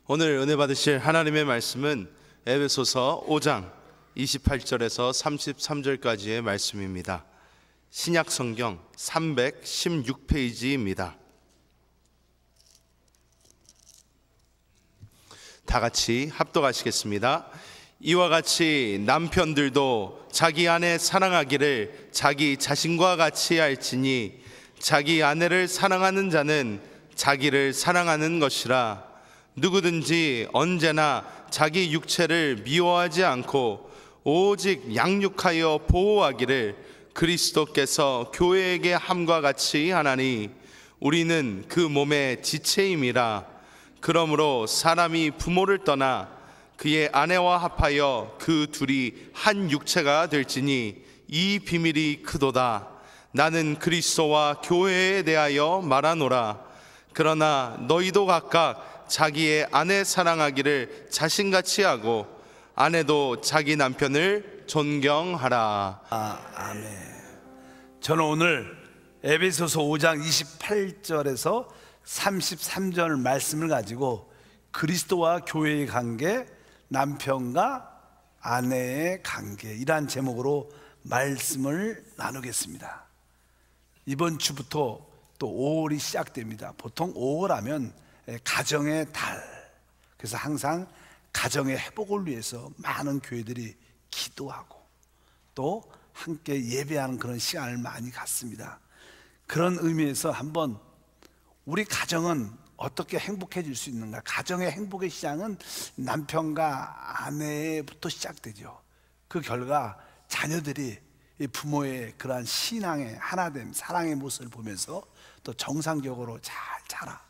오늘 은혜 받으실 하나님의 말씀은 에베소서 5장 28절에서 33절까지의 말씀입니다. 신약 성경 316페이지입니다. 다 같이 합독하시겠습니다. 이와 같이 남편들도 자기 아내 사랑하기를 자기 자신과 같이 알지니 자기 아내를 사랑하는 자는 자기를 사랑하는 것이라. 누구든지 언제나 자기 육체를 미워하지 않고 오직 양육하여 보호하기를 그리스도께서 교회에게 함과 같이 하나니 우리는 그 몸의 지체임이라. 그러므로 사람이 부모를 떠나 그의 아내와 합하여 그 둘이 한 육체가 될지니 이 비밀이 크도다. 나는 그리스도와 교회에 대하여 말하노라. 그러나 너희도 각각 자기의 아내 사랑하기를 자신같이 하고 아내도 자기 남편을 존경하라. 아멘. 저는 오늘 에베소서 5장 28절에서 33절 말씀을 가지고 그리스도와 교회의 관계, 남편과 아내의 관계, 이러한 제목으로 말씀을 나누겠습니다. 이번 주부터 또 5월이 시작됩니다. 보통 5월 하면 가정의 달, 그래서 항상 가정의 회복을 위해서 많은 교회들이 기도하고 또 함께 예배하는 그런 시간을 많이 갖습니다. 그런 의미에서 한번 우리 가정은 어떻게 행복해질 수 있는가? 가정의 행복의 시작은 남편과 아내부터 시작되죠. 그 결과 자녀들이 부모의 그러한 신앙의 하나됨, 사랑의 모습을 보면서 또 정상적으로 잘 자라.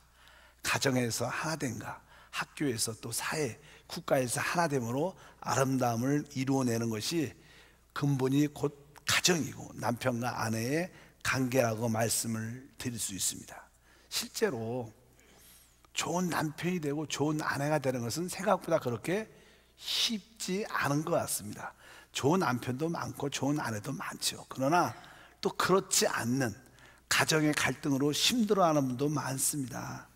가정에서 하나됨과 학교에서 또 사회, 국가에서 하나됨으로 아름다움을 이루어내는 것이 근본이 곧 가정이고 남편과 아내의 관계라고 말씀을 드릴 수 있습니다. 실제로 좋은 남편이 되고 좋은 아내가 되는 것은 생각보다 그렇게 쉽지 않은 것 같습니다. 좋은 남편도 많고 좋은 아내도 많죠. 그러나 또 그렇지 않는 가정의 갈등으로 힘들어하는 분도 많습니다.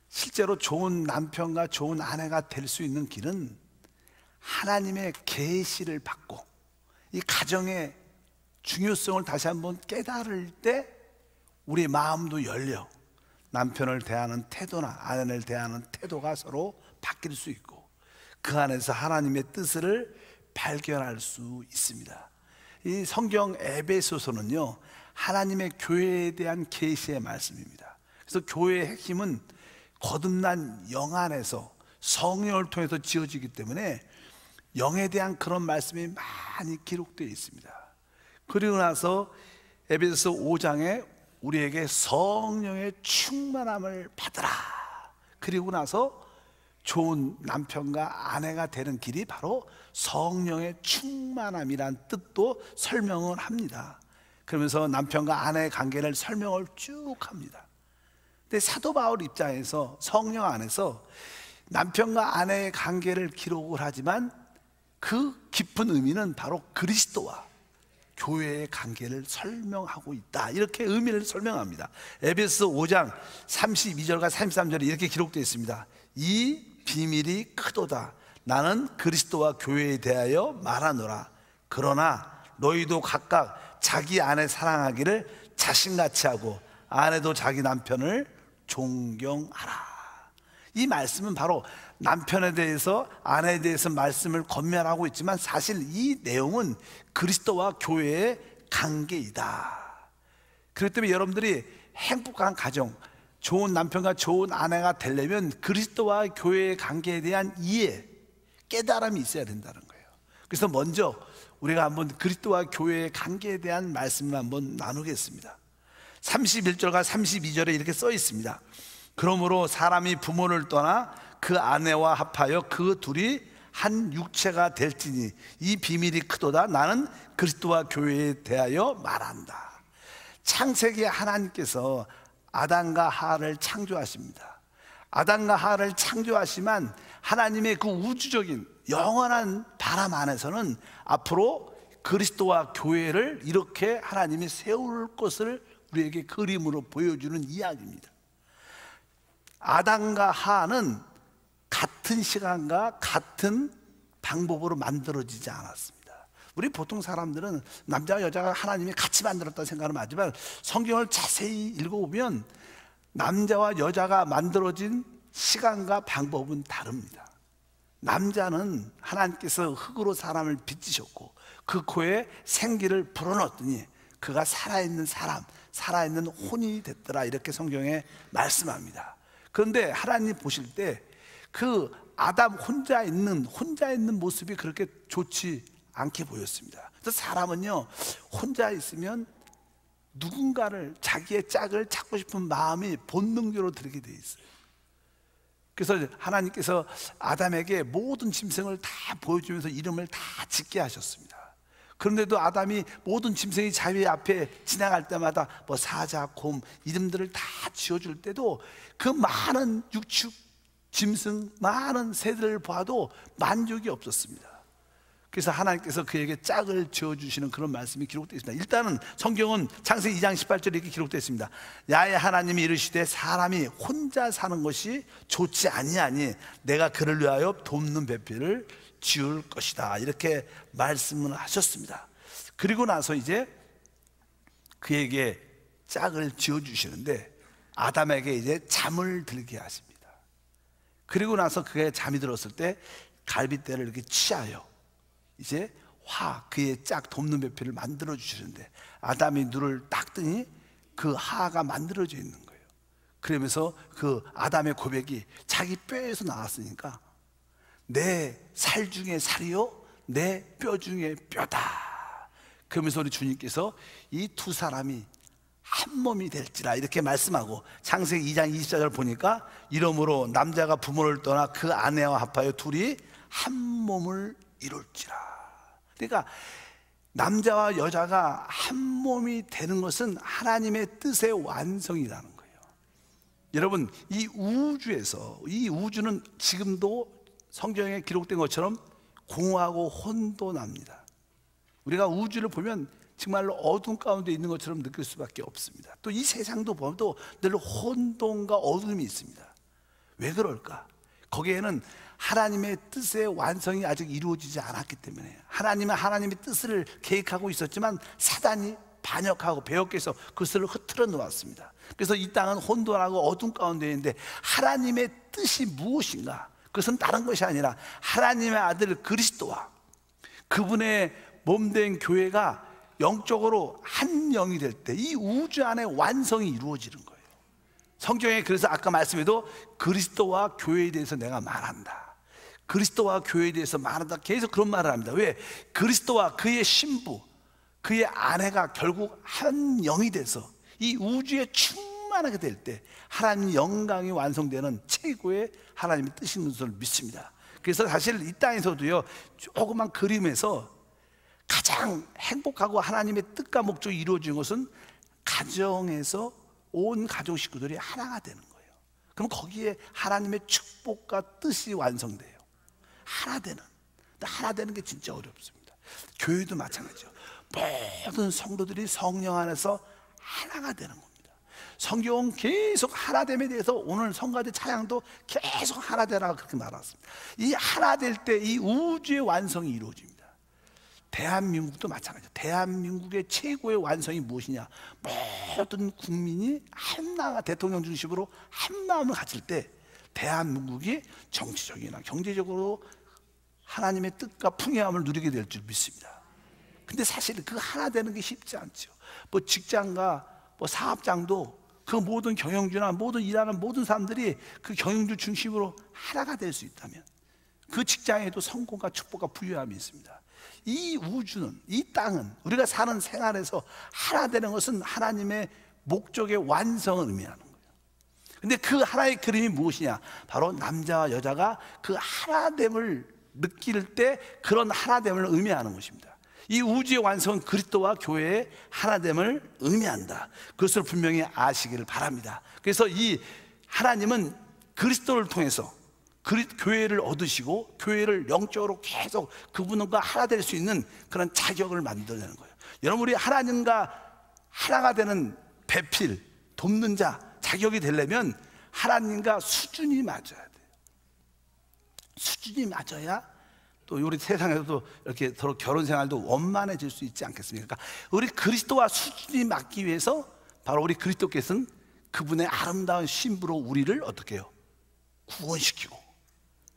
실제로 좋은 남편과 좋은 아내가 될 수 있는 길은 하나님의 계시를 받고 이 가정의 중요성을 다시 한번 깨달을 때 우리 마음도 열려 남편을 대하는 태도나 아내를 대하는 태도가 서로 바뀔 수 있고 그 안에서 하나님의 뜻을 발견할 수 있습니다. 이 성경 에베소서는요, 하나님의 교회에 대한 계시의 말씀입니다. 그래서 교회의 핵심은 거듭난 영 안에서 성령을 통해서 지어지기 때문에 영에 대한 그런 말씀이 많이 기록되어 있습니다. 그리고 나서 에베소서 5장에 우리에게 성령의 충만함을 받으라. 그리고 나서 좋은 남편과 아내가 되는 길이 바로 성령의 충만함이란 뜻도 설명을 합니다. 그러면서 남편과 아내의 관계를 설명을 쭉 합니다. 근데 사도 바울 입장에서 성령 안에서 남편과 아내의 관계를 기록을 하지만 그 깊은 의미는 바로 그리스도와 교회의 관계를 설명하고 있다, 이렇게 의미를 설명합니다. 에베소 5장 32절과 33절에 이렇게 기록되어 있습니다. 이 비밀이 크도다. 나는 그리스도와 교회에 대하여 말하노라. 그러나 너희도 각각 자기 아내 사랑하기를 자신같이 하고 아내도 자기 남편을 존경하라. 이 말씀은 바로 남편에 대해서 아내에 대해서 말씀을 권면하고 있지만 사실 이 내용은 그리스도와 교회의 관계이다. 그렇기 때문에 여러분들이 행복한 가정, 좋은 남편과 좋은 아내가 되려면 그리스도와 교회의 관계에 대한 이해, 깨달음이 있어야 된다는 거예요. 그래서 먼저 우리가 한번 그리스도와 교회의 관계에 대한 말씀을 한번 나누겠습니다. 31절과 32절에 이렇게 써 있습니다. 그러므로 사람이 부모를 떠나 그 아내와 합하여 그 둘이 한 육체가 될지니 이 비밀이 크도다. 나는 그리스도와 교회에 대하여 말한다. 창세기 하나님께서 아담과 하와를 창조하십니다. 아담과 하와를 창조하시면 하나님의 그 우주적인 영원한 바람 안에서는 앞으로 그리스도와 교회를 이렇게 하나님이 세울 것을 우리에게 그림으로 보여주는 이야기입니다. 아담과 하와는 같은 시간과 같은 방법으로 만들어지지 않았습니다. 우리 보통 사람들은 남자와 여자가 하나님이 같이 만들었다 생각은 하지만 성경을 자세히 읽어보면 남자와 여자가 만들어진 시간과 방법은 다릅니다. 남자는 하나님께서 흙으로 사람을 빚으셨고 그 코에 생기를 불어넣었더니 그가 살아있는 사람, 살아있는 혼이 됐더라, 이렇게 성경에 말씀합니다. 그런데 하나님 보실 때 그 아담 혼자 있는 모습이 그렇게 좋지 않게 보였습니다. 그래서 사람은요, 혼자 있으면 누군가를, 자기의 짝을 찾고 싶은 마음이 본능적으로 들게 돼 있어요. 그래서 하나님께서 아담에게 모든 짐승을 다 보여주면서 이름을 다 짓게 하셨습니다. 그런데도 아담이 모든 짐승이 자기 앞에 지나갈 때마다 뭐 사자, 곰 이름들을 다 지어줄 때도 그 많은 육축 짐승, 많은 새들을 봐도 만족이 없었습니다. 그래서 하나님께서 그에게 짝을 지어주시는 그런 말씀이 기록되어 있습니다. 일단은 성경은 창세기 2장 18절에 이렇게 기록되어 있습니다. 야외 하나님이 이르시되 사람이 혼자 사는 것이 좋지 아니하니 내가 그를 위하여 돕는 배필을 지을 것이다, 이렇게 말씀을 하셨습니다. 그리고 나서 이제 그에게 짝을 지어주시는데 아담에게 이제 잠을 들게 하십니다. 그리고 나서 그게 잠이 들었을 때 갈빗대를 이렇게 취하여 이제 그의 짝 돕는 배필을 만들어 주시는데 아담이 눈을 딱 뜨니 그 하가 만들어져 있는 거예요. 그러면서 그 아담의 고백이 자기 뼈에서 나왔으니까 내 살 중에 살이요 내 뼈 중에 뼈다. 그러면서 우리 주님께서 이 두 사람이 한 몸이 될지라, 이렇게 말씀하고 창세기 2장 24절 보니까 이러므로 남자가 부모를 떠나 그 아내와 합하여 둘이 한 몸을 이룰지라. 그러니까 남자와 여자가 한 몸이 되는 것은 하나님의 뜻의 완성이라는 거예요. 여러분, 이 우주는 지금도 성경에 기록된 것처럼 공허하고 혼돈합니다. 우리가 우주를 보면 정말로 어둠 가운데 있는 것처럼 느낄 수밖에 없습니다. 또 이 세상도 보면 또 늘 혼돈과 어둠이 있습니다. 왜 그럴까? 거기에는 하나님의 뜻의 완성이 아직 이루어지지 않았기 때문에, 하나님은 하나님의 뜻을 계획하고 있었지만 사단이 반역하고 배역해서 그것을 흐트러 놓았습니다. 그래서 이 땅은 혼돈하고 어둠 가운데 있는데 하나님의 뜻이 무엇인가? 그것은 다른 것이 아니라 하나님의 아들 그리스도와 그분의 몸된 교회가 영적으로 한 영이 될 때 이 우주 안에 완성이 이루어지는 거예요. 성경에 그래서 아까 말씀에도 그리스도와 교회에 대해서 내가 말한다, 그리스도와 교회에 대해서 말한다, 계속 그런 말을 합니다. 왜? 그리스도와 그의 신부, 그의 아내가 결국 한 영이 돼서 이 우주에 충만하게 될 때 하나님 영광이 완성되는 최고의 하나님의 뜻인 것을 믿습니다. 그래서 사실 이 땅에서도요, 조그만 그림에서 가장 행복하고 하나님의 뜻과 목적이 이루어진 것은 가정에서 온 가족 식구들이 하나가 되는 거예요. 그럼 거기에 하나님의 축복과 뜻이 완성돼요. 하나 되는. 근데 하나 되는 게 진짜 어렵습니다. 교회도 마찬가지죠. 모든 성도들이 성령 안에서 하나가 되는 겁니다. 성경은 계속 하나됨에 대해서 오늘 성가대 찬양도 계속 하나 되라고 그렇게 말했습니다. 이 하나 될 때 이 우주의 완성이 이루어집니다. 대한민국도 마찬가지예요. 대한민국의 최고의 완성이 무엇이냐? 모든 국민이 하나, 대통령 중심으로 한 마음을 가질 때 대한민국이 정치적이나 경제적으로 하나님의 뜻과 풍요함을 누리게 될 줄 믿습니다. 근데 사실 그 하나 되는 게 쉽지 않죠. 뭐 직장과 뭐 사업장도 그 모든 경영주나 모든 일하는 모든 사람들이 그 경영주 중심으로 하나가 될 수 있다면 그 직장에도 성공과 축복과 부유함이 있습니다. 이 우주는, 이 땅은, 우리가 사는 생활에서 하나 되는 것은 하나님의 목적의 완성을 의미하는 거예요. 근데 그 하나의 그림이 무엇이냐? 바로 남자와 여자가 그 하나됨을 느낄 때 그런 하나됨을 의미하는 것입니다. 이 우주의 완성은 그리스도와 교회의 하나됨을 의미한다. 그것을 분명히 아시기를 바랍니다. 그래서 이 하나님은 그리스도를 통해서 교회를 얻으시고 교회를 영적으로 계속 그분과 하나 될 수 있는 그런 자격을 만들어내는 거예요. 여러분, 우리 하나님과 하나가 되는 배필, 돕는 자 자격이 되려면 하나님과 수준이 맞아야 돼요. 수준이 맞아야 또 우리 세상에서도 이렇게 서로 결혼 생활도 원만해질 수 있지 않겠습니까? 그러니까 우리 그리스도와 수준이 맞기 위해서 바로 우리 그리스도께서는 그분의 아름다운 신부로 우리를 어떻게 해요? 구원시키고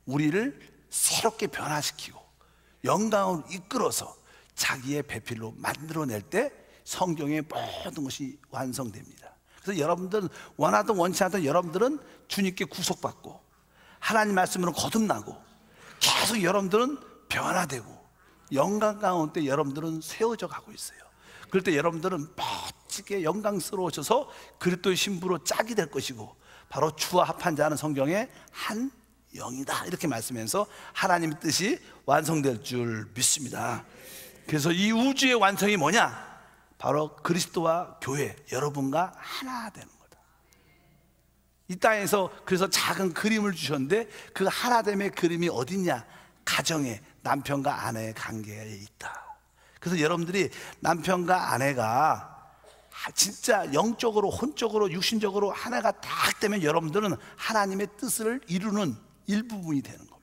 우리를 새롭게 변화시키고 영광으로 이끌어서 자기의 배필로 만들어낼 때 성경의 모든 것이 완성됩니다. 그래서 여러분들은 원하든 원치 않든 여러분들은 주님께 구속받고 하나님 말씀으로 거듭나고 계속 여러분들은 변화되고 영광 가운데 여러분들은 세워져 가고 있어요. 그럴 때 여러분들은 멋지게 영광스러워져서 그리스도의 신부로 짝이 될 것이고 바로 주와 합한 자는 성경에 한 영이다 이렇게 말씀하면서 하나님의 뜻이 완성될 줄 믿습니다. 그래서 이 우주의 완성이 뭐냐? 바로 그리스도와 교회 여러분과 하나 되는 거다. 이 땅에서 그래서 작은 그림을 주셨는데 그 하나됨의 그림이 어딨냐? 가정에 남편과 아내의 관계에 있다. 그래서 여러분들이 남편과 아내가 진짜 영적으로 혼적으로 육신적으로 하나가 딱 되면 여러분들은 하나님의 뜻을 이루는 일부분이 되는 겁니다.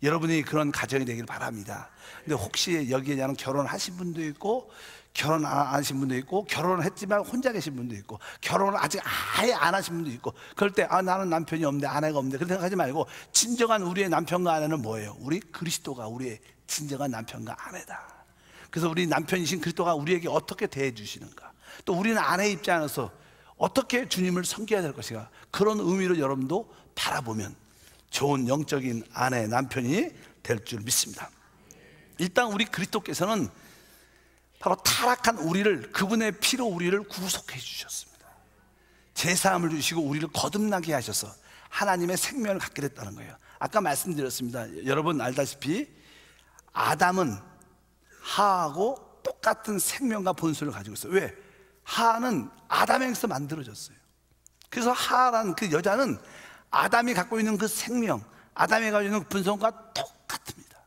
여러분이 그런 가정이 되길 바랍니다. 근데 혹시 여기에 대한 결혼하신 분도 있고 결혼 안 하신 분도 있고 결혼을 했지만 혼자 계신 분도 있고 결혼을 아직 아예 안 하신 분도 있고 그럴 때 나는 남편이 없는데 아내가 없는데 그렇게 생각하지 말고 진정한 우리의 남편과 아내는 뭐예요? 우리 그리스도가 우리의 진정한 남편과 아내다. 그래서 우리 남편이신 그리스도가 우리에게 어떻게 대해 주시는가, 또 우리는 아내 입장에서 어떻게 주님을 섬겨야 될 것인가, 그런 의미로 여러분도 바라보면 좋은 영적인 아내, 남편이 될 줄 믿습니다. 일단 우리 그리스도께서는 바로 타락한 우리를 그분의 피로 우리를 구속해 주셨습니다. 제사함을 주시고 우리를 거듭나게 하셔서 하나님의 생명을 갖게 됐다는 거예요. 아까 말씀드렸습니다. 여러분 알다시피 아담은 하하고 똑같은 생명과 본성을 가지고 있어요. 왜? 하하는 아담에게서 만들어졌어요. 그래서 하하라는 그 여자는 아담이 갖고 있는 그 생명, 아담이 가지고 있는 본성과 똑같습니다.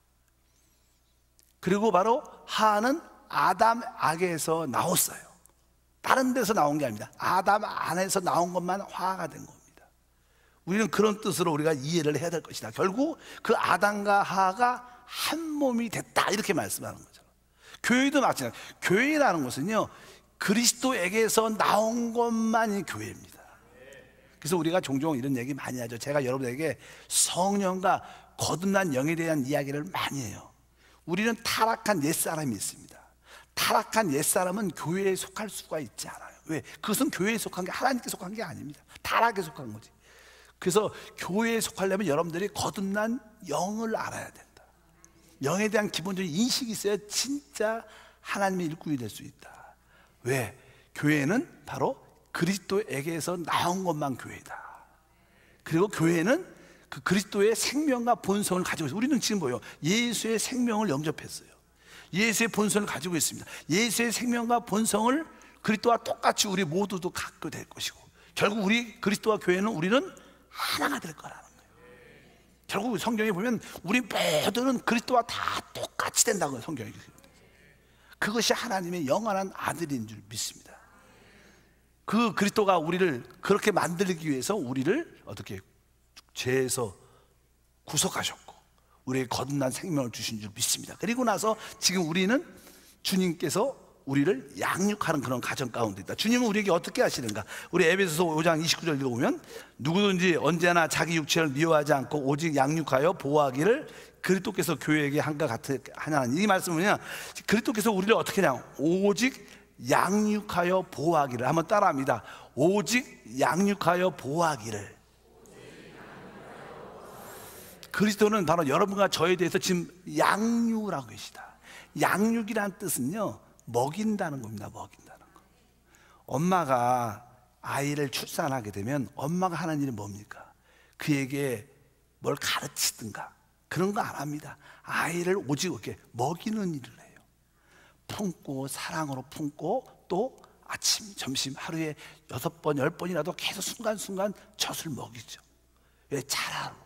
그리고 바로 하하는 아담 악에서 나왔어요. 다른 데서 나온 게 아닙니다. 아담 안에서 나온 것만 화가 된 겁니다. 우리는 그런 뜻으로 우리가 이해를 해야 될 것이다. 결국 그 아담과 하하가 한 몸이 됐다 이렇게 말씀하는 거죠. 교회도 마찬가지예요. 교회라는 것은요 그리스도에게서 나온 것만이 교회입니다. 그래서 우리가 종종 이런 얘기 많이 하죠. 제가 여러분에게 성령과 거듭난 영에 대한 이야기를 많이 해요. 우리는 타락한 옛사람이 있습니다. 타락한 옛사람은 교회에 속할 수가 있지 않아요. 왜? 그것은 교회에 속한 게 하나님께 속한 게 아닙니다. 타락에 속한 거지. 그래서 교회에 속하려면 여러분들이 거듭난 영을 알아야 된다. 영에 대한 기본적인 인식이 있어야 진짜 하나님의 일꾼이 될 수 있다. 왜? 교회는 바로 그리스도에게서 나온 것만 교회다. 그리고 교회는 그 그리스도의 생명과 본성을 가지고 있어요. 우리는 지금 뭐예요? 예수의 생명을 영접했어요. 예수의 본성을 가지고 있습니다. 예수의 생명과 본성을 그리스도와 똑같이 우리 모두도 갖게 될 것이고 결국 우리 그리스도와 교회는 우리는 하나가 될 거라는 거예요. 결국 성경에 보면 우리 모두는 그리스도와 다 똑같이 된다고요. 성경에. 그것이 하나님의 영원한 아들인 줄 믿습니다. 그 그리스도가 우리를 그렇게 만들기 위해서 우리를 어떻게 죄에서 구속하셨고 우리에게 거듭난 생명을 주신 줄 믿습니다. 그리고 나서 지금 우리는 주님께서 우리를 양육하는 그런 가정 가운데 있다. 주님은 우리에게 어떻게 하시는가? 우리 에베소서 5장 29절 읽어보면 누구든지 언제나 자기 육체를 미워하지 않고 오직 양육하여 보호하기를 그리스도께서 교회에게 한가 같이 하냐는 이 말씀은 뭐냐? 그리스도께서 우리를 어떻게 하냐? 오직 양육하여 보호하기를. 한번 따라합니다. 오직 양육하여 보호하기를. 그리스도는 바로 여러분과 저에 대해서 지금 양육을 하고 계시다. 양육이라는 뜻은요 먹인다는 겁니다. 먹인다는 거. 엄마가 아이를 출산하게 되면 엄마가 하는 일이 뭡니까? 그에게 뭘 가르치든가 그런 거 안 합니다. 아이를 오직 이렇게 먹이는 일을 해요. 품고 사랑으로 품고 또 아침 점심 하루에 6번 10번이라도 계속 순간순간 젖을 먹이죠. 왜? 자라로.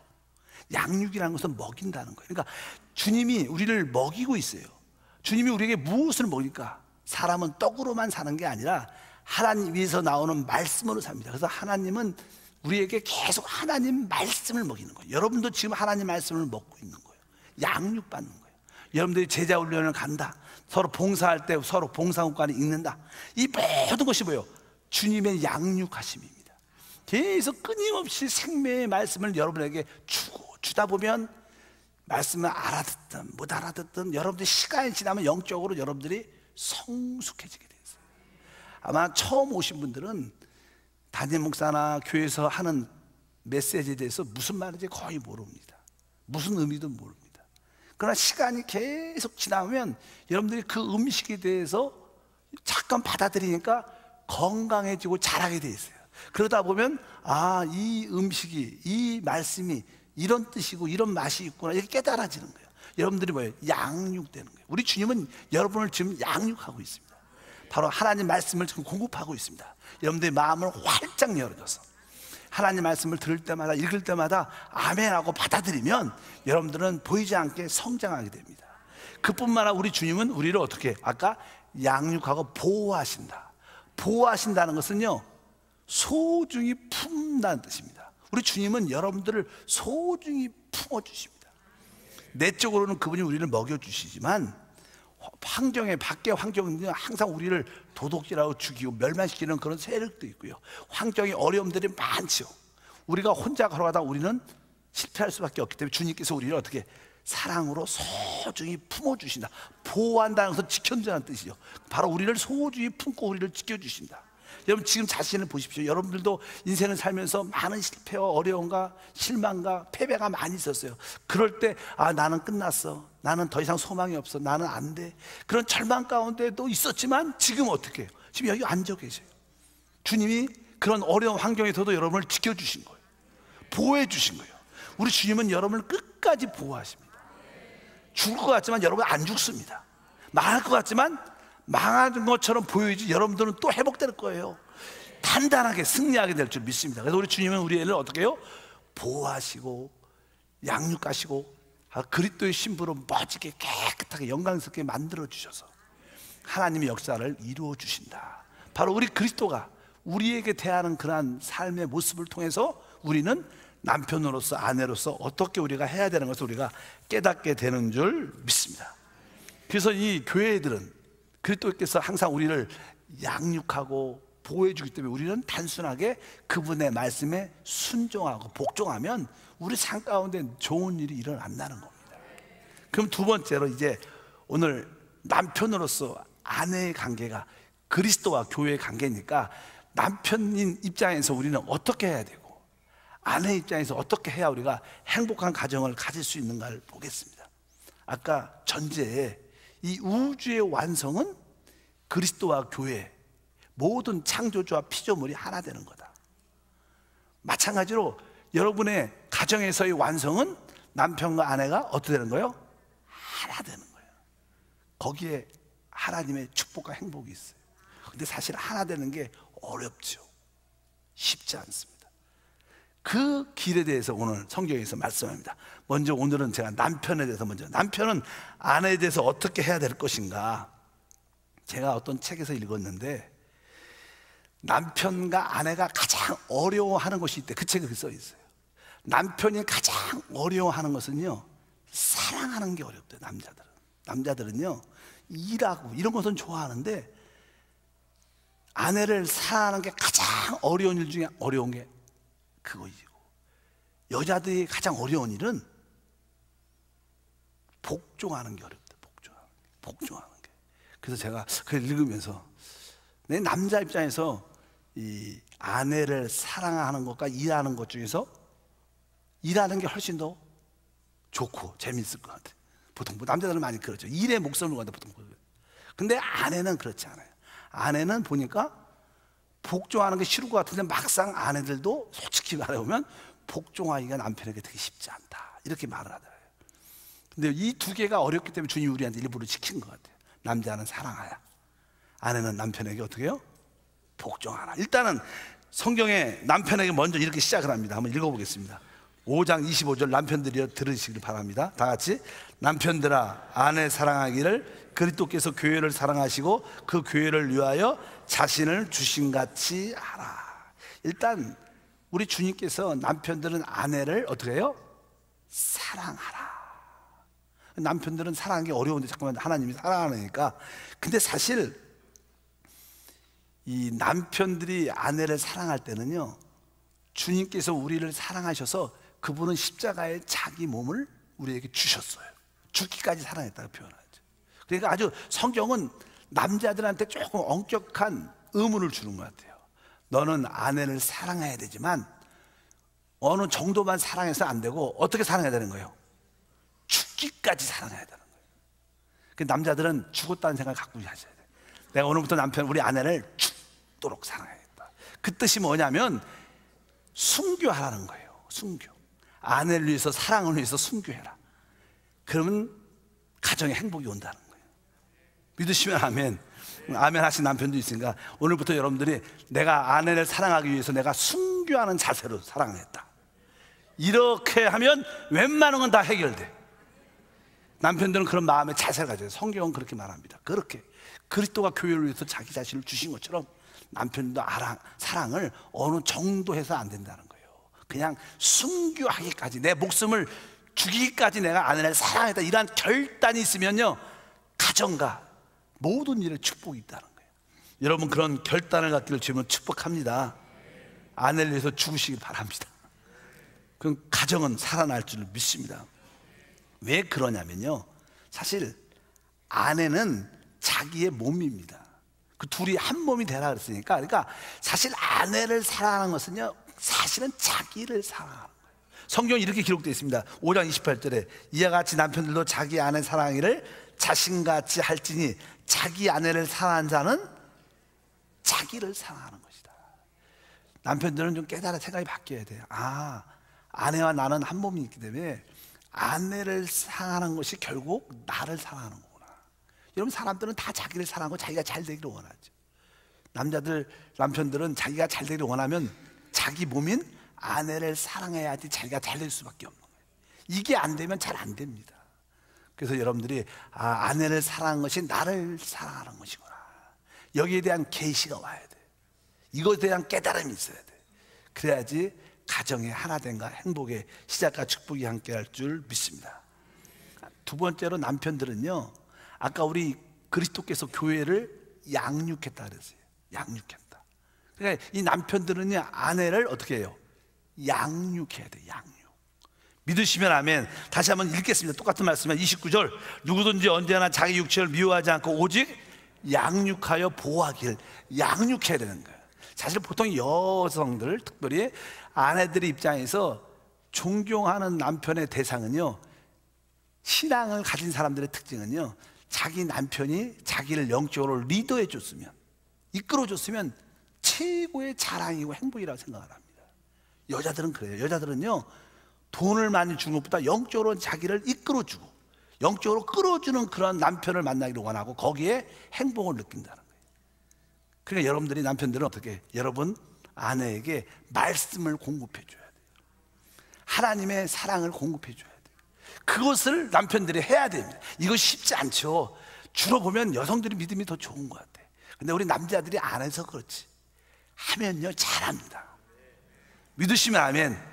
양육이라는 것은 먹인다는 거예요. 그러니까 주님이 우리를 먹이고 있어요. 주님이 우리에게 무엇을 먹일까? 사람은 떡으로만 사는 게 아니라 하나님 위에서 나오는 말씀으로 삽니다. 그래서 하나님은 우리에게 계속 하나님 말씀을 먹이는 거예요. 여러분도 지금 하나님 말씀을 먹고 있는 거예요. 양육받는 거예요. 여러분들이 제자 훈련을 간다, 서로 봉사할 때 서로 봉사훈관을 읽는다, 이 모든 것이 뭐예요? 주님의 양육하심입니다. 계속 끊임없이 생명의 말씀을 여러분에게 주다 보면 말씀을 알아듣든 못 알아듣든 여러분들이 시간이 지나면 영적으로 여러분들이 성숙해지게 돼요. 아마 처음 오신 분들은 담임 목사나 교회에서 하는 메시지에 대해서 무슨 말인지 거의 모릅니다. 무슨 의미도 모릅니다. 그러나 시간이 계속 지나면 여러분들이 그 음식에 대해서 잠깐 받아들이니까 건강해지고 자라게 돼 있어요. 그러다 보면 이 음식이, 이 말씀이 이런 뜻이고 이런 맛이 있구나, 이렇게 깨달아지는 거예요. 여러분들이 뭐예요? 양육되는 거예요. 우리 주님은 여러분을 지금 양육하고 있습니다. 바로 하나님 말씀을 지금 공급하고 있습니다. 여러분들의 마음을 활짝 열어줘서 하나님 말씀을 들을 때마다, 읽을 때마다 아멘하고 받아들이면 여러분들은 보이지 않게 성장하게 됩니다. 그뿐만 아니라 우리 주님은 우리를 어떻게, 아까 양육하고 보호하신다. 보호하신다는 것은요, 소중히 품는다는 뜻입니다. 우리 주님은 여러분들을 소중히 품어주십니다. 내적으로는 그분이 우리를 먹여주시지만 환경에, 밖의 환경은 항상 우리를 도둑질하고 죽이고 멸망시키는 그런 세력도 있고요, 환경의 어려움들이 많죠. 우리가 혼자 걸어가다 우리는 실패할 수밖에 없기 때문에 주님께서 우리를 어떻게 사랑으로 소중히 품어주신다. 보호한다는 것은 지켜준다는 뜻이죠. 바로 우리를 소중히 품고 우리를 지켜주신다. 여러분 지금 자신을 보십시오. 여러분들도 인생을 살면서 많은 실패와 어려움과 실망과 패배가 많이 있었어요. 그럴 때 나는 끝났어, 나는 더 이상 소망이 없어, 나는 안 돼, 그런 절망 가운데도 있었지만 지금 어떻게 해요? 지금 여기 앉아 계세요. 주님이 그런 어려운 환경에서도 여러분을 지켜주신 거예요. 보호해 주신 거예요. 우리 주님은 여러분을 끝까지 보호하십니다. 죽을 것 같지만 여러분 안 죽습니다. 망할 것 같지만 망한 것처럼 보이지 여러분들은 또 회복될 거예요. 단단하게 승리하게 될 줄 믿습니다. 그래서 우리 주님은 우리 애를 어떻게 해요? 보호하시고 양육하시고 그리스도의 신부로 멋지게 깨끗하게 영광스럽게 만들어 주셔서 하나님의 역사를 이루어 주신다. 바로 우리 그리스도가 우리에게 대하는 그러한 삶의 모습을 통해서 우리는 남편으로서, 아내로서 어떻게 우리가 해야 되는 것을 우리가 깨닫게 되는 줄 믿습니다. 그래서 이 교회들은 그리스도께서 항상 우리를 양육하고 보호해 주기 때문에 우리는 단순하게 그분의 말씀에 순종하고 복종하면 우리 삶 가운데 좋은 일이 일어난다는 겁니다. 그럼 두 번째로, 이제 오늘 남편으로서 아내의 관계가 그리스도와 교회의 관계니까 남편인 입장에서 우리는 어떻게 해야 되고 아내 입장에서 어떻게 해야 우리가 행복한 가정을 가질 수 있는가를 보겠습니다. 아까 전제에 이 우주의 완성은 그리스도와 교회, 모든 창조주와 피조물이 하나 되는 거다. 마찬가지로 여러분의 가정에서의 완성은 남편과 아내가 어떻게 되는 거예요? 하나 되는 거예요. 거기에 하나님의 축복과 행복이 있어요. 근데 사실 하나 되는 게 어렵죠. 쉽지 않습니다. 그 길에 대해서 오늘 성경에서 말씀합니다. 먼저 오늘은 제가 남편에 대해서 남편은 아내에 대해서 어떻게 해야 될 것인가. 제가 어떤 책에서 읽었는데 남편과 아내가 가장 어려워하는 것이 있대. 그 책에 써 있어요. 남편이 가장 어려워하는 것은요, 사랑하는 게 어렵대요. 남자들은요 일하고 이런 것은 좋아하는데 아내를 사랑하는 게 가장 어려운 일 중에 어려운 게 그거이고, 여자들이 가장 어려운 일은 복종하는 게 어렵다. 복종하는 게. 그래서 제가 그걸 읽으면서 내 남자 입장에서 이 아내를 사랑하는 것과 일하는 것 중에서 일하는 게 훨씬 더 좋고 재밌을 것 같아요. 보통 남자들은 많이 그렇죠. 일에 목숨을 건다 보통. 근데 아내는 그렇지 않아요. 아내는 보니까 복종하는 게 싫을 것 같은데 막상 아내들도 솔직히 말해보면 복종하기가 남편에게 되게 쉽지 않다, 이렇게 말을 하더라고요. 근데 이 두 개가 어렵기 때문에 주님이 우리한테 일부러 시킨 것 같아요. 남자는 사랑하라, 아내는 남편에게 어떻게 해요? 복종하라. 일단은 성경에 남편에게 먼저 이렇게 시작을 합니다. 한번 읽어보겠습니다. 5장 25절 남편들이여 들으시길 바랍니다. 다 같이. 남편들아 아내 사랑하기를 그리스도께서 교회를 사랑하시고 그 교회를 위하여 자신을 주신같이 하라. 일단 우리 주님께서 남편들은 아내를 어떻게 해요? 사랑하라. 남편들은 사랑하는 게 어려운데 잠깐만 하나님이 사랑하니까. 근데 사실 이 남편들이 아내를 사랑할 때는요, 주님께서 우리를 사랑하셔서 그분은 십자가에 자기 몸을 우리에게 주셨어요. 죽기까지 사랑했다고 표현하죠. 그러니까 아주 성경은 남자들한테 조금 엄격한 의무를 주는 것 같아요. 너는 아내를 사랑해야 되지만 어느 정도만 사랑해서 안 되고 어떻게 사랑해야 되는 거예요? 죽기까지 사랑해야 되는 거예요. 그 남자들은 죽었다는 생각을 갖고 하셔야 돼요. 내가 오늘부터 남편, 우리 아내를 죽도록 사랑하겠다. 그 뜻이 뭐냐면 순교하라는 거예요. 순교. 아내를 위해서, 사랑을 위해서 순교해라. 그러면 가정에 행복이 온다는 거예요. 믿으시면 아멘. 아멘 하신 남편도 있으니까 오늘부터 여러분들이 내가 아내를 사랑하기 위해서 내가 순교하는 자세로 사랑했다. 이렇게 하면 웬만한 건 다 해결돼. 남편들은 그런 마음의 자세를 가져요. 성경은 그렇게 말합니다. 그렇게 그리스도가 교회를 위해서 자기 자신을 주신 것처럼 남편도 사랑을 어느 정도 해서 안 된다는 거예요. 그냥 순교하기까지, 내 목숨을 죽이기까지 내가 아내를 사랑했다, 이러한 결단이 있으면요, 가정과 모든 일에 축복이 있다는 거예요. 여러분 그런 결단을 갖기를 주면 축복합니다. 아내를 위해서 죽으시기 바랍니다. 그럼 가정은 살아날 줄 믿습니다. 왜 그러냐면요, 사실 아내는 자기의 몸입니다. 그 둘이 한 몸이 되라 그랬으니까, 그러니까 사실 아내를 사랑하는 것은요, 사실은 자기를 사랑하는 거예요. 성경에 이렇게 기록되어 있습니다. 5장 28절에 이와 같이 남편들도 자기 아내 사랑하기를 자신같이 할지니 자기 아내를 사랑하는 자는 자기를 사랑하는 것이다. 남편들은 좀 깨달아 생각이 바뀌어야 돼요. 아, 아내와 나는 한 몸이 있기 때문에 아내를 사랑하는 것이 결국 나를 사랑하는 거구나. 여러분, 사람들은 다 자기를 사랑하고 자기가 잘 되기를 원하죠. 남편들은 자기가 잘 되기를 원하면 자기 몸인 아내를 사랑해야지 자기가 잘 될 수밖에 없는 거예요. 이게 안 되면 잘 안 됩니다. 그래서 여러분들이 아내를 사랑하는 것이 나를 사랑하는 것이구나, 여기에 대한 계시가 와야 돼. 이것에 대한 깨달음이 있어야 돼. 그래야지 가정의 하나됨과 행복의 시작과 축복이 함께할 줄 믿습니다. 두 번째로 남편들은요, 아까 우리 그리스도께서 교회를 양육했다 그랬어요. 양육했다. 그러니까 이 남편들은요, 아내를 어떻게 해요? 양육해야 돼. 양육. 믿으시면 아멘. 다시 한번 읽겠습니다. 똑같은 말씀이면 29절, 누구든지 언제나 자기 육체를 미워하지 않고 오직 양육하여 보호하길. 양육해야 되는 거예요. 사실 보통 여성들, 특별히 아내들의 입장에서 존경하는 남편의 대상은요, 신앙을 가진 사람들의 특징은요, 자기 남편이 자기를 영적으로 리더해 줬으면, 이끌어 줬으면 최고의 자랑이고 행복이라고 생각을 합니다. 여자들은 그래요. 여자들은요, 돈을 많이 주는 것보다 영적으로 자기를 이끌어주고 영적으로 끌어주는 그런 남편을 만나기를 원하고 거기에 행복을 느낀다는 거예요. 그러니까 여러분들이, 남편들은 어떻게, 여러분 아내에게 말씀을 공급해 줘야 돼요. 하나님의 사랑을 공급해 줘야 돼요. 그것을 남편들이 해야 됩니다. 이거 쉽지 않죠. 주로 보면 여성들이 믿음이 더 좋은 것 같아요. 근데 우리 남자들이 안 해서 그렇지, 하면요 잘합니다. 믿으시면 아멘.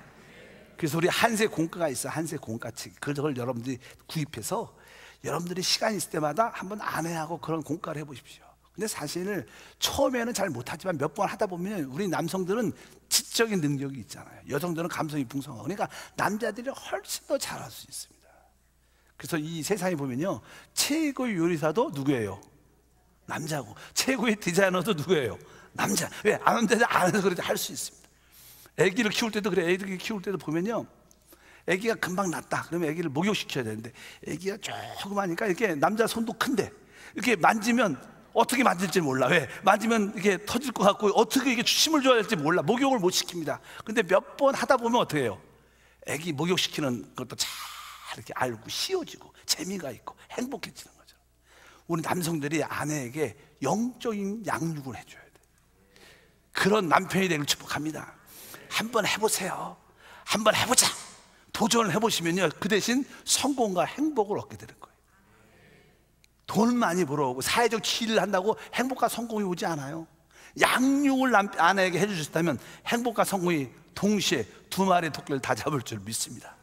그래서 우리 한세 공과가 있어. 한세 공과책, 그걸 여러분들이 구입해서 여러분들이 시간 있을 때마다 한번 아내하고 그런 공과를 해보십시오. 근데 사실 처음에는 잘 못하지만 몇 번 하다 보면 우리 남성들은 지적인 능력이 있잖아요. 여성들은 감성이 풍성하고, 그러니까 남자들이 훨씬 더 잘할 수 있습니다. 그래서 이 세상에 보면요, 최고의 요리사도 누구예요? 남자고, 최고의 디자이너도 누구예요? 남자. 왜? 남자들 안 해서 그래도 할 수 있습니다. 아기를 키울 때도 그래. 아기를 키울 때도 보면요, 아기가 금방 났다 그러면 아기를 목욕시켜야 되는데 아기가 조그마니까 이렇게 남자 손도 큰데 이렇게 만지면 어떻게 만질지 몰라. 왜? 만지면 이게 터질 것 같고 어떻게 이게 힘을 줘야 될지 몰라. 목욕을 못 시킵니다. 근데 몇 번 하다 보면 어떻게 해요? 아기 목욕시키는 것도 잘 이렇게 알고 쉬워지고 재미가 있고 행복해지는 거죠. 우리 남성들이 아내에게 영적인 양육을 해줘야 돼. 그런 남편이 되길 축복합니다. 한번 해보세요. 한번 해보자. 도전을 해보시면요, 그 대신 성공과 행복을 얻게 되는 거예요. 돈 많이 벌어오고 사회적 지위를 한다고 행복과 성공이 오지 않아요. 양육을 아내에게 해주셨다면 행복과 성공이 동시에 두 마리의 토끼를 다 잡을 줄 믿습니다.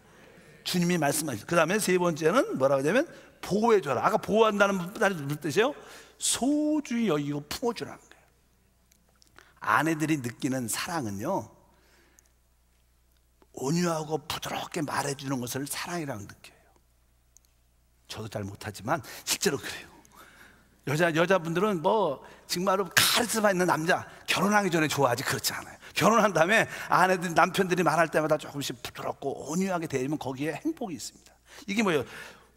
주님이 말씀하셨어요. 그 다음에 세 번째는 뭐라고 하냐면 보호해줘라. 아까 보호한다는 무슨 뜻이에요? 소중히 여기고 품어주라는 거예요. 아내들이 느끼는 사랑은요, 온유하고 부드럽게 말해주는 것을 사랑이라고 느껴요. 저도 잘 못하지만 실제로 그래요. 여자분들은 뭐 정말로 카리스마 있는 남자 결혼하기 전에 좋아하지 그렇지 않아요. 결혼한 다음에 아내들, 남편들이 말할 때마다 조금씩 부드럽고 온유하게 대하면 거기에 행복이 있습니다. 이게 뭐예요?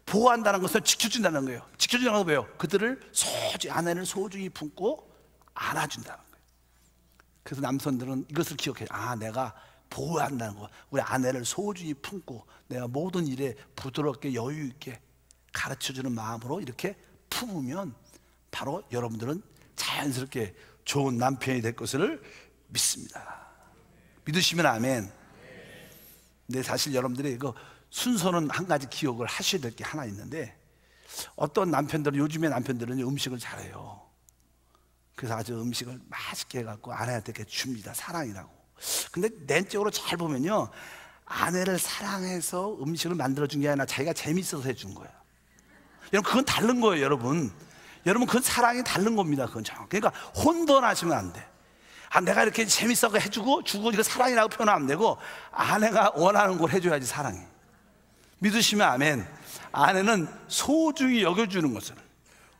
보호한다는 것은 지켜준다는 거예요. 지켜준다는 건 뭐예요? 그들을 아내를 소중히 품고 안아준다는 거예요. 그래서 남성들은 이것을 기억해요. 아, 내가 보호한다는 거, 우리 아내를 소중히 품고 내가 모든 일에 부드럽게 여유 있게 가르쳐주는 마음으로 이렇게 품으면 바로 여러분들은 자연스럽게 좋은 남편이 될 것을 믿습니다. 믿으시면 아멘. 근데 사실 여러분들이 이거 순서는 한 가지 기억을 하셔야 될 게 하나 있는데, 어떤 남편들은, 요즘의 남편들은 음식을 잘해요. 그래서 아주 음식을 맛있게 해갖고 아내한테 이렇게 줍니다. 사랑이라고. 근데 내적으로 잘 보면요, 아내를 사랑해서 음식을 만들어준 게 아니라 자기가 재밌어서 해준 거예요. 여러분, 그건 다른 거예요. 여러분 그건 사랑이 다른 겁니다. 그건 그러니까 혼돈하시면 안 돼. 아, 내가 이렇게 재밌어 해주고 주고 이거 사랑이라고 표현하면 안 되고, 아내가 원하는 걸 해줘야지 사랑이. 믿으시면 아멘. 아내는 소중히 여겨주는 것을,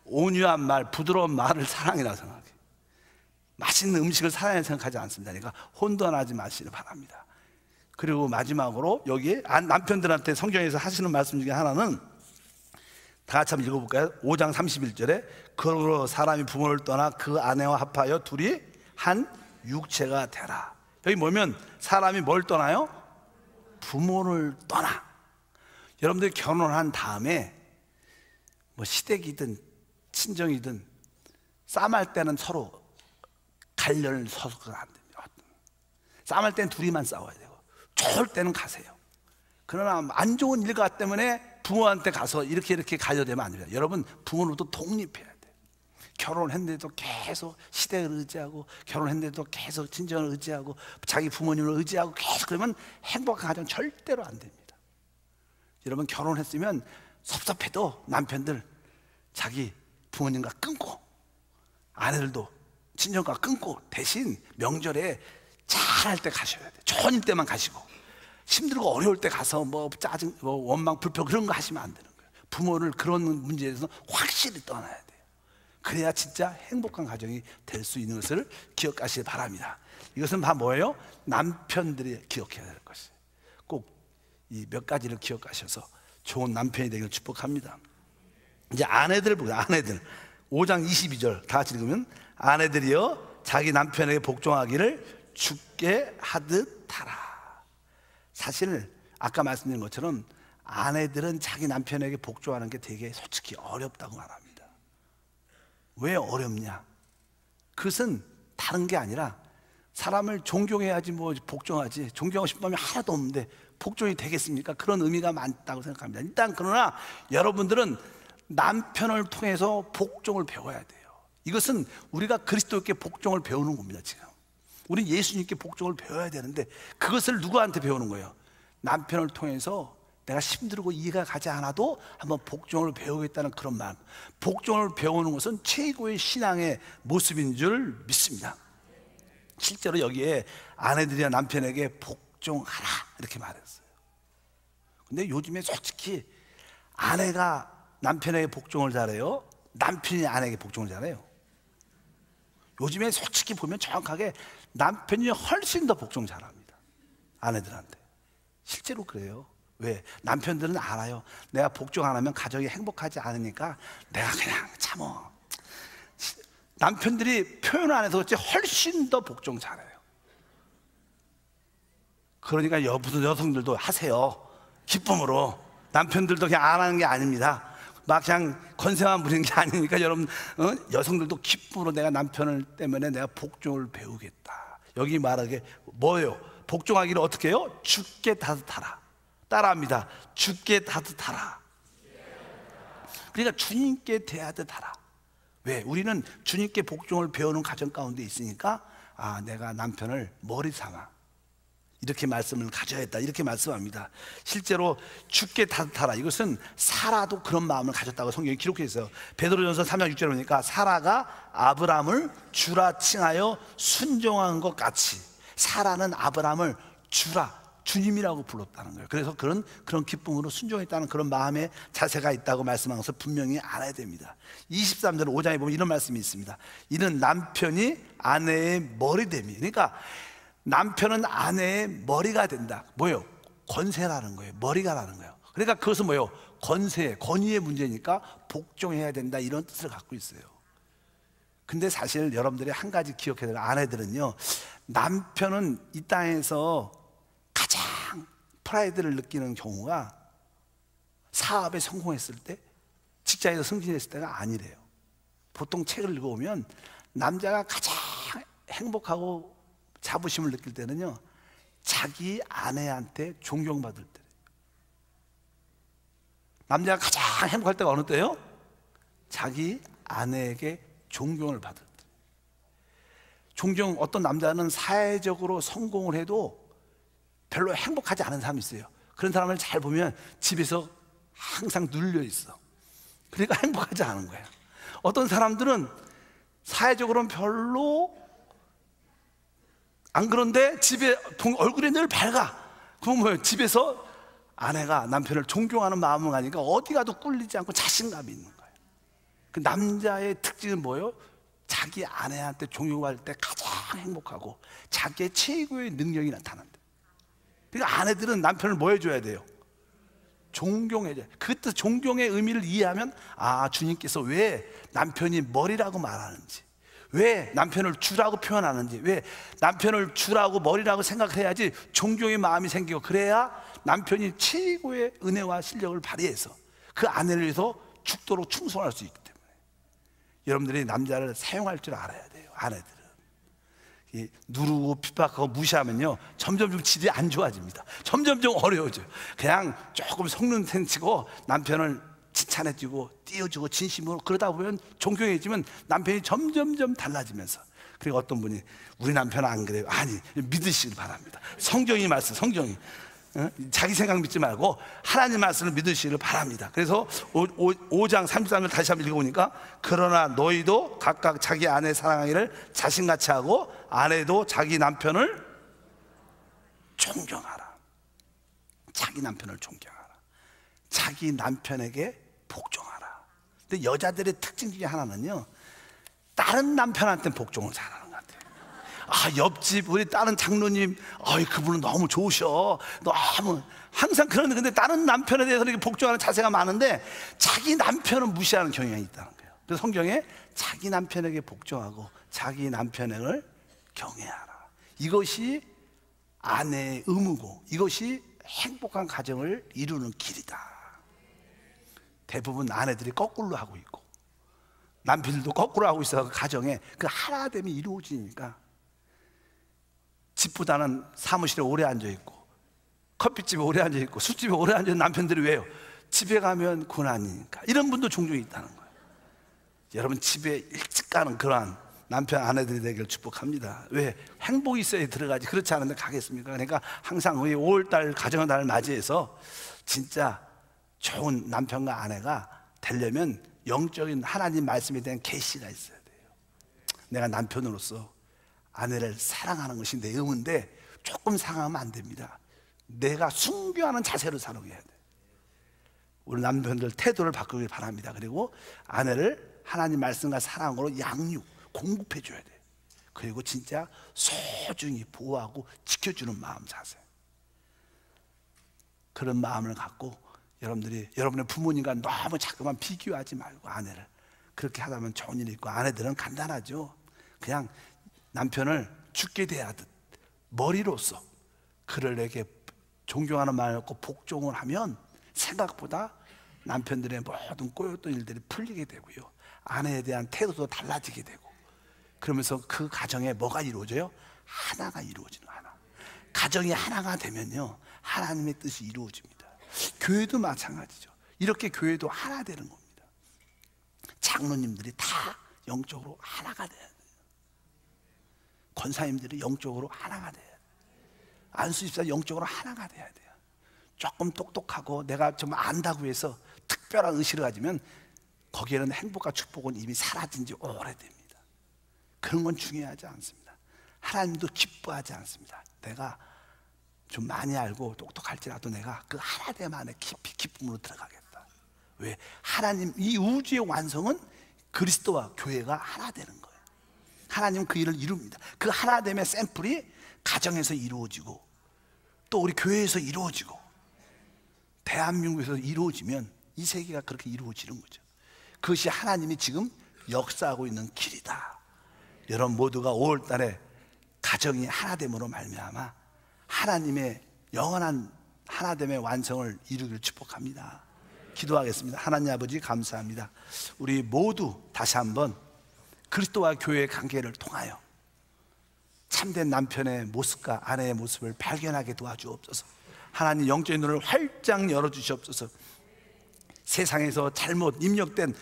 온유한 말, 부드러운 말을 사랑이라고 생각해요. 맛있는 음식을 사랑이라고 생각하지 않습니다. 그러니까 혼돈하지 마시길 바랍니다. 그리고 마지막으로 여기에 남편들한테 성경에서 하시는 말씀 중에 하나는, 다 같이 한번 읽어볼까요? 5장 31절에 그러므로 사람이 부모를 떠나 그 아내와 합하여 둘이 한 육체가 되라. 여기 뭐면 사람이 뭘 떠나요? 부모를 떠나. 여러분들이 결혼한 다음에 뭐 시댁이든 친정이든 싸움할 때는 서로 갈련을 서서는 안 됩니다. 싸움할 때는 둘이만 싸워야 되고, 좋을 때는 가세요. 그러나 안 좋은 일과 때문에 부모한테 가서 이렇게 가려되면 안 됩니다. 여러분, 부모로부터 독립해야 돼요. 결혼했는데도 계속 시댁을 의지하고, 결혼했는데도 계속 친정을 의지하고, 자기 부모님을 의지하고 계속 그러면 행복한 가정 절대로 안 됩니다. 여러분, 결혼했으면 섭섭해도 남편들 자기 부모님과 끊고, 아내들도 친정과 끊고, 대신 명절에 잘할 때 가셔야 돼요. 좋은 일 때만 가시고, 힘들고 어려울 때 가서 뭐 짜증, 뭐 원망, 불평 그런 거 하시면 안 되는 거예요. 부모를 그런 문제에 대해서 확실히 떠나야 돼요. 그래야 진짜 행복한 가정이 될 수 있는 것을 기억하시기 바랍니다. 이것은 다 뭐예요? 남편들이 기억해야 될 것이에요. 꼭 이 몇 가지를 기억하셔서 좋은 남편이 되기를 축복합니다. 이제 아내들 보세요. 아내들 5장 22절 다 같이 읽으면, 아내들이여 자기 남편에게 복종하기를 주께 하듯 하라. 사실 아까 말씀드린 것처럼 아내들은 자기 남편에게 복종하는 게 되게 솔직히 어렵다고 말합니다. 왜 어렵냐? 그것은 다른 게 아니라, 사람을 존경해야지 뭐 복종하지, 존경하고 싶은 마음이 하나도 없는데 복종이 되겠습니까? 그런 의미가 많다고 생각합니다. 일단 그러나 여러분들은 남편을 통해서 복종을 배워야 돼요. 이것은 우리가 그리스도께 복종을 배우는 겁니다. 지금 우린 예수님께 복종을 배워야 되는데, 그것을 누구한테 배우는 거예요? 남편을 통해서 내가 힘들고 이해가 가지 않아도 한번 복종을 배우겠다는 그런 마음. 복종을 배우는 것은 최고의 신앙의 모습인 줄 믿습니다. 실제로 여기에 아내들이나 남편에게 복종하라 이렇게 말했어요. 근데 요즘에 솔직히 아내가 남편에게 복종을 잘해요? 남편이 아내에게 복종을 잘해요? 요즘에 솔직히 보면 정확하게 남편이 훨씬 더 복종 잘합니다. 아내들한테. 실제로 그래요. 왜? 남편들은 알아요. 내가 복종 안 하면 가정이 행복하지 않으니까 내가 그냥 참어. 남편들이 표현 안 해서 그렇지 훨씬 더 복종 잘해요. 그러니까 무슨 여성들도 하세요. 기쁨으로. 남편들도 그냥 안 하는 게 아닙니다. 막 그냥 건세만 부리는 게 아니니까 여러분, 여성들도 기쁨으로 내가 남편을 때문에 내가 복종을 배우겠다. 여기 말하게 뭐예요? 복종하기를 어떻게 해요? 주께 따뜻하라. 따라합니다. 주께 따뜻하라. 그러니까 주님께 대하듯 하라. 왜? 우리는 주님께 복종을 배우는 가정 가운데 있으니까 내가 남편을 머리 삼아 이렇게 말씀을 가져야 했다, 이렇게 말씀합니다. 실제로 주께 따뜻하라, 이것은 사라도 그런 마음을 가졌다고 성경이 기록해 있어요. 베드로전서 3장 6절에 보니까 사라가 아브람을 주라 칭하여 순종한 것 같이 사라는 아브람을 주라, 주님이라고 불렀다는 거예요. 그래서 그런 기쁨으로 순종했다는 그런 마음의 자세가 있다고 말씀한 것을 분명히 알아야 됩니다. 23절 5장에 보면 이런 말씀이 있습니다. 이는 남편이 아내의 머리됨이, 그러니까 남편은 아내의 머리가 된다. 뭐예요? 권세라는 거예요. 머리가라는 거예요. 그러니까 그것은 뭐예요? 권세, 권위의 문제니까 복종해야 된다, 이런 뜻을 갖고 있어요. 근데 사실 여러분들이 한 가지 기억해야 돼요. 아내들은요, 남편은 이 땅에서 가장 프라이드를 느끼는 경우가 사업에 성공했을 때, 직장에서 승진했을 때가 아니래요. 보통 책을 읽어보면 남자가 가장 행복하고 자부심을 느낄 때는요, 자기 아내한테 존경받을 때. 남자가 가장 행복할 때가 어느 때요? 자기 아내에게 존경을 받을 때. 어떤 남자는 사회적으로 성공을 해도 별로 행복하지 않은 사람이 있어요. 그런 사람을 잘 보면 집에서 항상 눌려 있어. 그러니까 행복하지 않은 거예요. 어떤 사람들은 사회적으로는 별로 안 그런데 집에 얼굴이 늘 밝아. 그건 뭐예요? 집에서 아내가 남편을 존경하는 마음을 가니까 어디 가도 꿀리지 않고 자신감이 있는 거예요. 그 남자의 특징은 뭐예요? 자기 아내한테 존경받을 때 가장 행복하고 자기의 최고의 능력이 나타난다. 그러니까 아내들은 남편을 뭐 해줘야 돼요? 존경해줘야 돼요. 그 뜻, 존경의 의미를 이해하면 주님께서 왜 남편이 머리라고 말하는지, 왜 남편을 주라고 표현하는지, 왜 남편을 주라고 머리라고 생각해야지 존경의 마음이 생기고, 그래야 남편이 최고의 은혜와 실력을 발휘해서 그 아내를 위해서 죽도록 충성할 수 있기 때문에 여러분들이 남자를 사용할 줄 알아야 돼요. 아내들은 누르고 핍박하고 무시하면요, 점점 질이 안 좋아집니다. 점점 어려워져요. 그냥 조금 속는 셈 치고 남편을 칭찬해주고 띄워주고 진심으로 그러다 보면 존경해지면 남편이 점점 달라지면서, 그리고 어떤 분이 우리 남편은 안 그래요. 아니, 믿으시길 바랍니다. 성경이 말씀, 성경이 자기 생각 믿지 말고 하나님 말씀을 믿으시기를 바랍니다. 그래서 5장 33절 다시 한번 읽어보니까, 그러나 너희도 각각 자기 아내 사랑하기를 자신같이 하고 아내도 자기 남편을 존경하라. 자기 남편을 존경하라. 자기 남편에게 복종하라. 근데 여자들의 특징 중에 하나는요, 다른 남편한테 복종을 잘하는 것 같아요. 옆집 우리 다른 장로님, 그분은 너무 좋으셔. 너무 항상 그러는데, 근데 다른 남편에 대해서 이렇게 복종하는 자세가 많은데 자기 남편은 무시하는 경향이 있다는 거예요. 그래서 성경에 자기 남편에게 복종하고 자기 남편을 경외하라. 이것이 아내의 의무고 이것이 행복한 가정을 이루는 길이다. 대부분 아내들이 거꾸로 하고 있고 남편들도 거꾸로 하고 있어서 그 가정에 그 하나됨이 이루어지니까 집보다는 사무실에 오래 앉아있고 커피집에 오래 앉아있고 술집에 오래 앉아있는 남편들이 왜요? 집에 가면 고난이니까. 이런 분도 종종 있다는 거예요. 여러분, 집에 일찍 가는 그러한 남편 아내들이 되기를 축복합니다. 왜? 행복이 있어야 들어가지. 그렇지 않은데 가겠습니까? 그러니까 항상 우리 5월달 가정의 달을 맞이해서 진짜 좋은 남편과 아내가 되려면 영적인 하나님 말씀에 대한 계시가 있어야 돼요. 내가 남편으로서 아내를 사랑하는 것이 내 의무인데 조금 상하면 안 됩니다. 내가 순교하는 자세로 살아가야 돼. 우리 남편들 태도를 바꾸길 바랍니다. 그리고 아내를 하나님 말씀과 사랑으로 양육, 공급해 줘야 돼. 그리고 진짜 소중히 보호하고 지켜주는 마음 자세. 그런 마음을 갖고 여러분들이 여러분의 부모님과 너무 자꾸만 비교하지 말고 아내를 그렇게 하다 보면 좋은 일이 있고, 아내들은 간단하죠. 그냥 남편을 죽게 대하듯 머리로서 그를 내게 존경하는 마음을 갖고 복종을 하면 생각보다 남편들의 모든 꼬였던 일들이 풀리게 되고요, 아내에 대한 태도도 달라지게 되고, 그러면서 그 가정에 뭐가 이루어져요? 하나가 이루어지는 하나. 가정이 하나가 되면요, 하나님의 뜻이 이루어집니다. 교회도 마찬가지죠. 이렇게 교회도 하나 되는 겁니다. 장로님들이 다 영적으로 하나가 돼야 돼요. 권사님들이 영적으로 하나가 돼야 돼요. 안수 집사 영적으로 하나가 돼야 돼요. 조금 똑똑하고 내가 좀 안다고 해서 특별한 의식을 가지면 거기에는 행복과 축복은 이미 사라진 지 오래됩니다. 그런 건 중요하지 않습니다. 하나님도 기뻐하지 않습니다. 내가 좀 많이 알고 똑똑할지라도 내가 그 하나됨 안에 깊이 기쁨으로 들어가겠다. 왜? 하나님, 이 우주의 완성은 그리스도와 교회가 하나 되는 거예요. 하나님은 그 일을 이룹니다. 그 하나됨의 샘플이 가정에서 이루어지고 또 우리 교회에서 이루어지고 대한민국에서 이루어지면 이 세계가 그렇게 이루어지는 거죠. 그것이 하나님이 지금 역사하고 있는 길이다. 여러분 모두가 5월 달에 가정이 하나됨으로 말미암아 하나님의 영원한 하나됨의 완성을 이루기를 축복합니다. 기도하겠습니다. 하나님 아버지 감사합니다. 우리 모두 다시 한번 그리스도와 교회의 관계를 통하여 참된 남편의 모습과 아내의 모습을 발견하게 도와주옵소서. 하나님 영적인 눈을 활짝 열어주시옵소서. 세상에서 잘못 입력된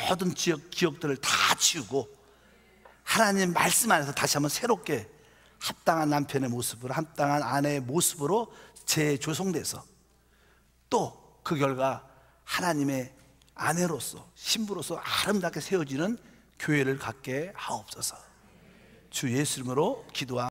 모든 기억들을 다 지우고 하나님 말씀 안에서 다시 한번 새롭게 합당한 남편의 모습으로, 합당한 아내의 모습으로 재조성돼서 또 그 결과 하나님의 아내로서, 신부로서 아름답게 세워지는 교회를 갖게 하옵소서. 주 예수 이름으로 기도합니다.